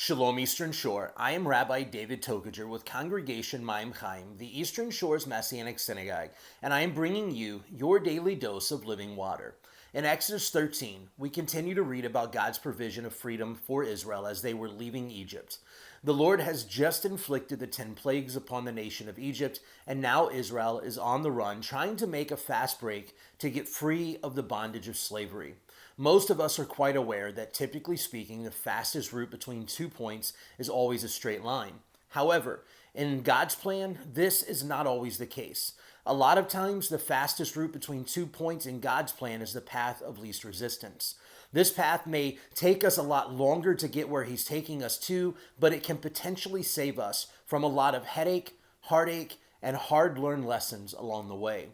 Shalom Eastern Shore. I am Rabbi David Tokajer with Congregation Maim Chaim, the Eastern Shore's Messianic Synagogue, and I am bringing you your daily dose of living water. In Exodus 13, we continue to read about God's provision of freedom for Israel as they were leaving Egypt. The Lord has just inflicted the 10 plagues upon the nation of Egypt, and now Israel is on the run, trying to make a fast break to get free of the bondage of slavery. Most of us are quite aware that, typically speaking, the fastest route between 2 points is always a straight line. However, in God's plan, this is not always the case. A lot of times, the fastest route between 2 points in God's plan is the path of least resistance. This path may take us a lot longer to get where He's taking us to, but it can potentially save us from a lot of headache, heartache, and hard-learned lessons along the way.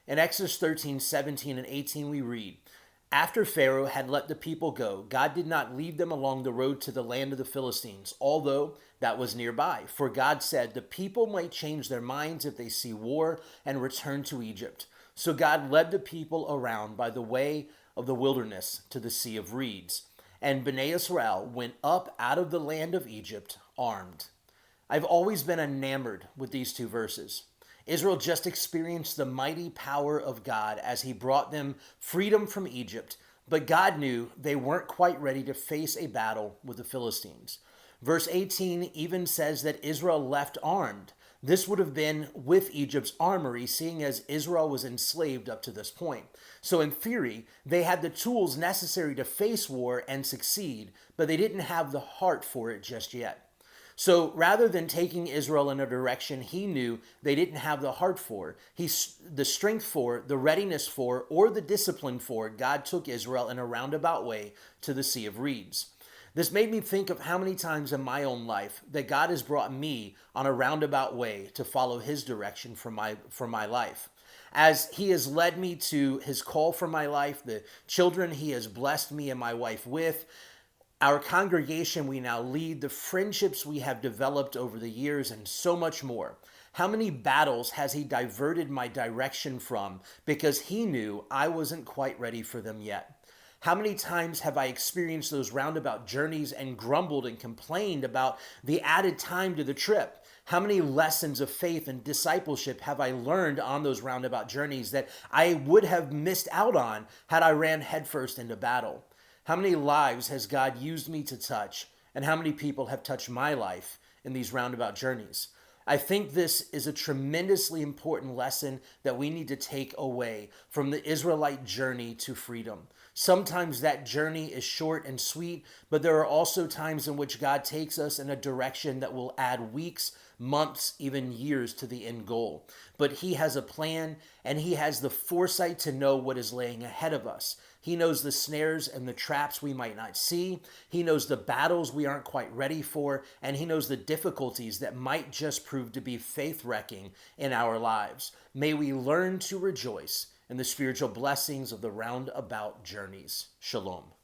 In Exodus 13, 17, and 18, we read, "After Pharaoh had let the people go, God did not lead them along the road to the land of the Philistines, although that was nearby. For God said, the people might change their minds if they see war and return to Egypt. So God led the people around by the way of the wilderness to the Sea of Reeds. And Bnei Israel went up out of the land of Egypt armed." I've always been enamored with these two verses. Israel just experienced the mighty power of God as He brought them freedom from Egypt, but God knew they weren't quite ready to face a battle with the Philistines. Verse 18 even says that Israel left armed. This would have been with Egypt's armory, seeing as Israel was enslaved up to this point. So in theory, they had the tools necessary to face war and succeed, but they didn't have the heart for it just yet. So rather than taking Israel in a direction He knew they didn't have the heart for, the strength for, the readiness for, or the discipline for, God took Israel in a roundabout way to the Sea of Reeds. This made me think of how many times in my own life that God has brought me on a roundabout way to follow His direction for my life. As He has led me to His call for my life, the children He has blessed me and my wife with, our congregation we now lead, the friendships we have developed over the years, and so much more. How many battles has He diverted my direction from because He knew I wasn't quite ready for them yet? How many times have I experienced those roundabout journeys and grumbled and complained about the added time to the trip? How many lessons of faith and discipleship have I learned on those roundabout journeys that I would have missed out on had I ran headfirst into battle? How many lives has God used me to touch, and how many people have touched my life in these roundabout journeys? I think this is a tremendously important lesson that we need to take away from the Israelite journey to freedom. Sometimes that journey is short and sweet, but there are also times in which God takes us in a direction that will add weeks, months, even years to the end goal. But He has a plan, and He has the foresight to know what is laying ahead of us. He knows the snares and the traps we might not see. He knows the battles we aren't quite ready for, and He knows the difficulties that might just prove to be faith-wrecking in our lives. May we learn to rejoice in the spiritual blessings of the roundabout journeys. Shalom.